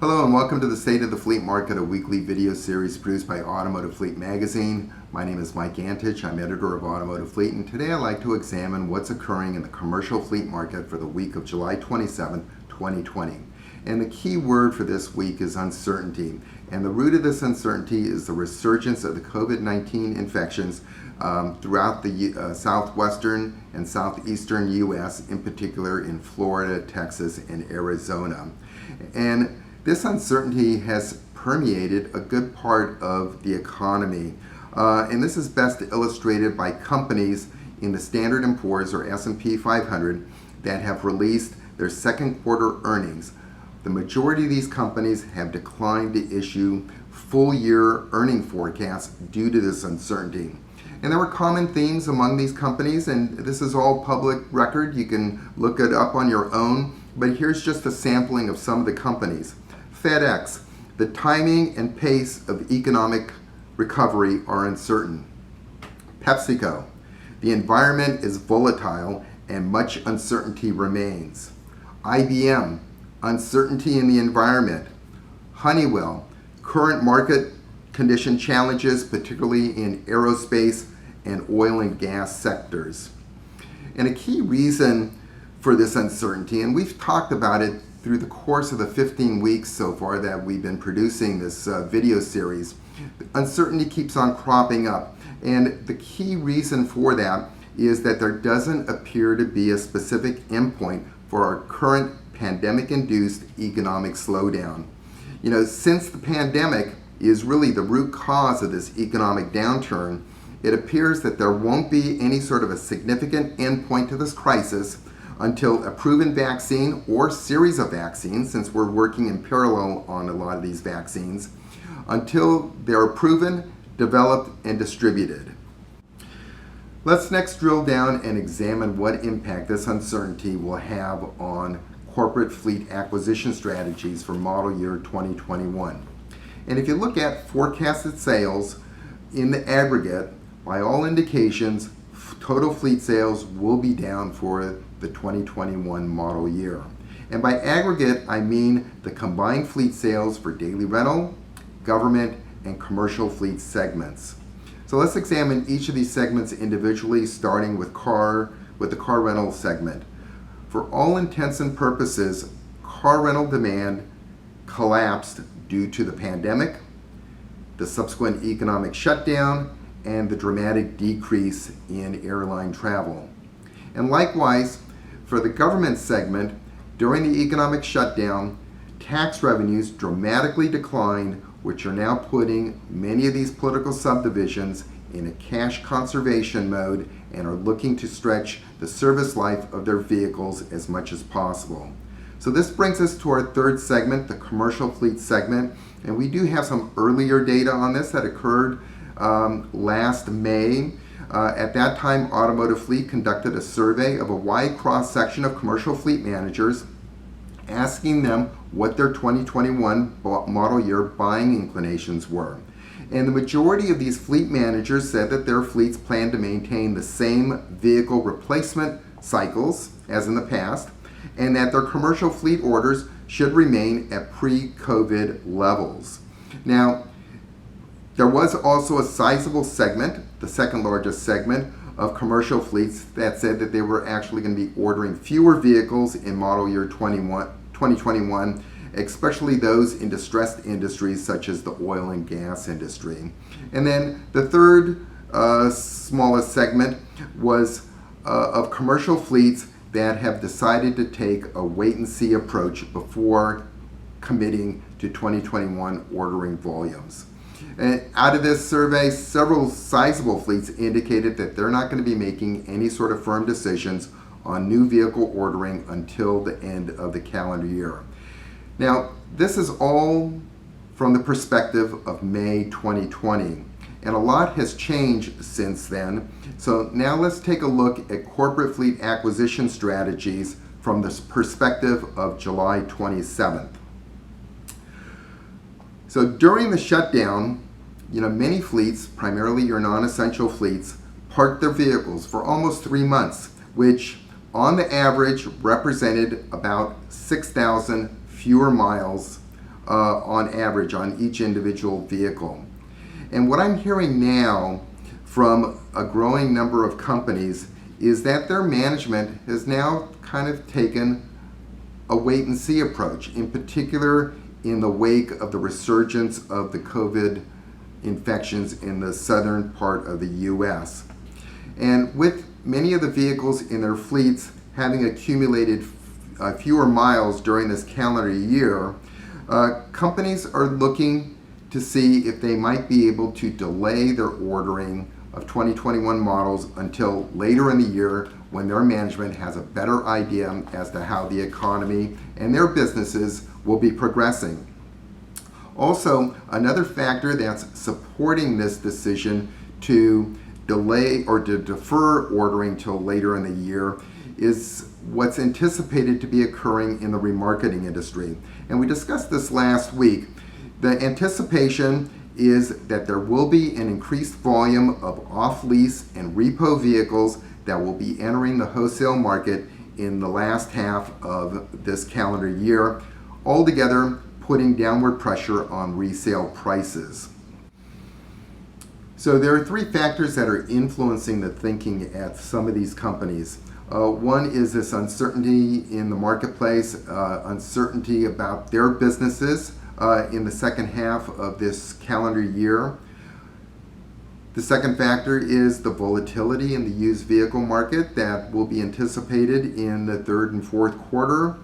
Hello and welcome to the State of the Fleet Market, a weekly video series produced by Automotive Fleet magazine. My name is Mike Antich. I'm editor of Automotive Fleet, and today I'd like to examine what's occurring in the commercial fleet market for the week of July 27, 2020. And the key word for this week is uncertainty. And the root of this uncertainty is the resurgence of the COVID-19 infections throughout the southwestern and southeastern U.S., in particular in Florida, Texas, and Arizona. And this uncertainty has permeated a good part of the economy. And this is best illustrated by companies in the Standard & Poor's or S&P 500 that have released their second quarter earnings. The majority of these companies have declined to issue full year earning forecasts due to this uncertainty. And there were common themes among these companies, and this is all public record. You can look it up on your own, but here's just a sampling of some of the companies. FedEx, the timing and pace of economic recovery are uncertain. PepsiCo, the environment is volatile and much uncertainty remains. IBM, uncertainty in the environment. Honeywell, current market condition challenges, particularly in aerospace and oil and gas sectors. And a key reason for this uncertainty, and we've talked about it through the course of the 15 weeks so far that we've been producing this video series, uncertainty keeps on cropping up. And the key reason for that is that there doesn't appear to be a specific endpoint for our current pandemic-induced economic slowdown. You know, since the pandemic is really the root cause of this economic downturn, it appears that there won't be any sort of a significant endpoint to this crisis until a proven vaccine or series of vaccines, since we're working in parallel on a lot of these vaccines, until they're proven, developed, and distributed. Let's next drill down and examine what impact this uncertainty will have on corporate fleet acquisition strategies for model year 2021. And if you look at forecasted sales in the aggregate, by all indications, total fleet sales will be down for the 2021 model year. And by aggregate, I mean the combined fleet sales for daily rental, government, and commercial fleet segments. So let's examine each of these segments individually, starting with the car rental segment. For all intents and purposes, car rental demand collapsed due to the pandemic, the subsequent economic shutdown, and the dramatic decrease in airline travel. And likewise, for the government segment, during the economic shutdown, tax revenues dramatically declined, which are now putting many of these political subdivisions in a cash conservation mode and are looking to stretch the service life of their vehicles as much as possible. So this brings us to our third segment, the commercial fleet segment, and we do have some earlier data on this that occurred last May. At that time, Automotive Fleet conducted a survey of a wide cross-section of commercial fleet managers, asking them what their 2021 model year buying inclinations were. And the majority of these fleet managers said that their fleets plan to maintain the same vehicle replacement cycles as in the past, and that their commercial fleet orders should remain at pre-COVID levels. Now, there was also a sizable segment, the second largest segment, of commercial fleets that said that they were actually going to be ordering fewer vehicles in model year 2021, especially those in distressed industries such as the oil and gas industry. And then the third smallest segment was of commercial fleets that have decided to take a wait-and-see approach before committing to 2021 ordering volumes. And out of this survey, several sizable fleets indicated that they're not going to be making any sort of firm decisions on new vehicle ordering until the end of the calendar year. Now, this is all from the perspective of May 2020, and a lot has changed since then. So now let's take a look at corporate fleet acquisition strategies from the perspective of July 27th. So during the shutdown, many fleets, primarily your non-essential fleets, parked their vehicles for almost 3 months, which on the average represented about 6,000 fewer miles on average on each individual vehicle. And what I'm hearing now from a growing number of companies is that their management has now kind of taken a wait and see approach, in particular in the wake of the resurgence of the COVID infections in the southern part of the US. And with many of the vehicles in their fleets having accumulated fewer miles during this calendar year, companies are looking to see if they might be able to delay their ordering of 2021 models until later in the year, when their management has a better idea as to how the economy and their businesses will be progressing. Also, another factor that's supporting this decision to delay or to defer ordering till later in the year is what's anticipated to be occurring in the remarketing industry. And we discussed this last week. The anticipation is that there will be an increased volume of off-lease and repo vehicles that will be entering the wholesale market in the last half of this calendar year, altogether putting downward pressure on resale prices. So there are three factors that are influencing the thinking at some of these companies. One is this uncertainty in the marketplace, uncertainty about their businesses in the second half of this calendar year. The second factor is the volatility in the used vehicle market that will be anticipated in the third and fourth quarter,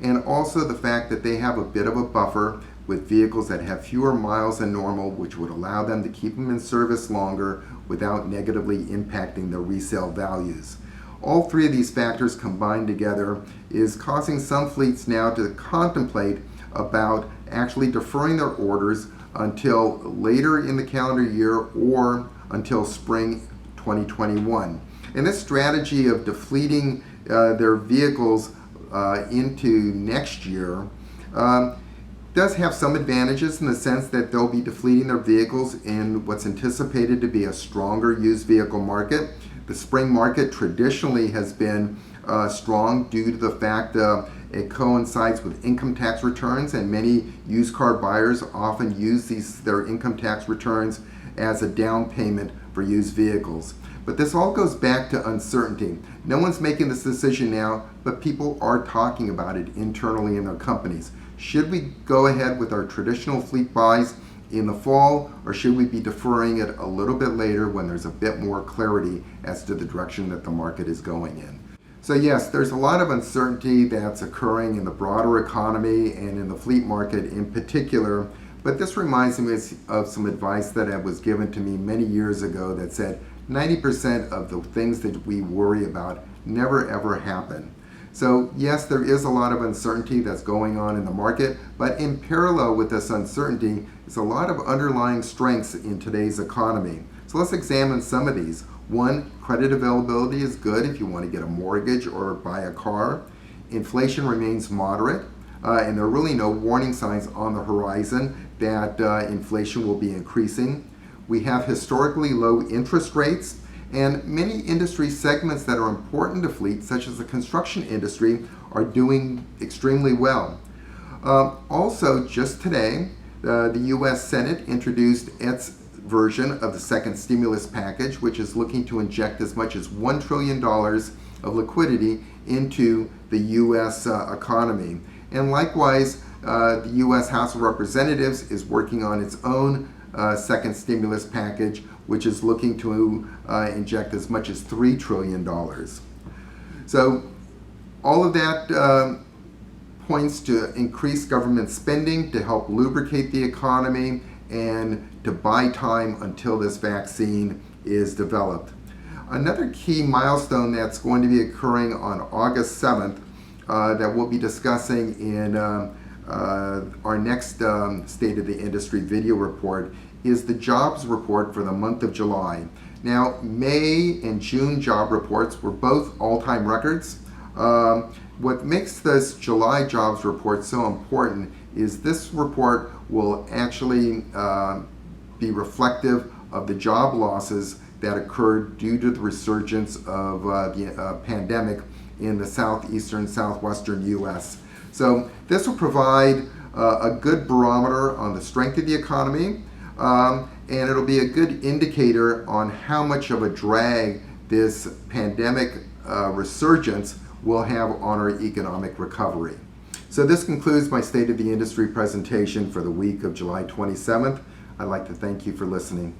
and also the fact that they have a bit of a buffer with vehicles that have fewer miles than normal, which would allow them to keep them in service longer without negatively impacting their resale values. All three of these factors combined together is causing some fleets now to contemplate about actually deferring their orders until later in the calendar year or until spring 2021. And this strategy of defleeting their vehicles into next year does have some advantages in the sense that they'll be defleeting their vehicles in what's anticipated to be a stronger used vehicle market. The spring market traditionally has been strong due to the fact it coincides with income tax returns, and many used car buyers often use their income tax returns as a down payment for used vehicles. But this all goes back to uncertainty. No one's making this decision now, but people are talking about it internally in their companies. Should we go ahead with our traditional fleet buys in the fall, or should we be deferring it a little bit later when there's a bit more clarity as to the direction that the market is going in? So yes, there's a lot of uncertainty that's occurring in the broader economy and in the fleet market in particular, but this reminds me of some advice that was given to me many years ago that said 90% of the things that we worry about never ever happen. So yes, there is a lot of uncertainty that's going on in the market, but in parallel with this uncertainty is a lot of underlying strengths in today's economy. So let's examine some of these. One, credit availability is good if you want to get a mortgage or buy a car. Inflation remains moderate, and there are really no warning signs on the horizon that inflation will be increasing. We have historically low interest rates, and many industry segments that are important to fleet, such as the construction industry, are doing extremely well. Also, just today, the U.S. Senate introduced its version of the second stimulus package, which is looking to inject as much as $1 trillion of liquidity into the U.S. Economy. And likewise, the U.S. House of Representatives is working on its own second stimulus package, which is looking to inject as much as $3 trillion. So all of that points to increased government spending to help lubricate the economy and to buy time until this vaccine is developed. Another key milestone that's going to be occurring on August 7th that we'll be discussing in our next State of the Industry video report is the jobs report for the month of July. Now, May and June job reports were both all-time records. What makes this July jobs report so important is this report will actually be reflective of the job losses that occurred due to the resurgence of the pandemic in the southeastern, southwestern U.S. So this will provide a good barometer on the strength of the economy, and it'll be a good indicator on how much of a drag this pandemic resurgence will have on our economic recovery. So this concludes my State of the Industry presentation for the week of July 27th. I'd like to thank you for listening.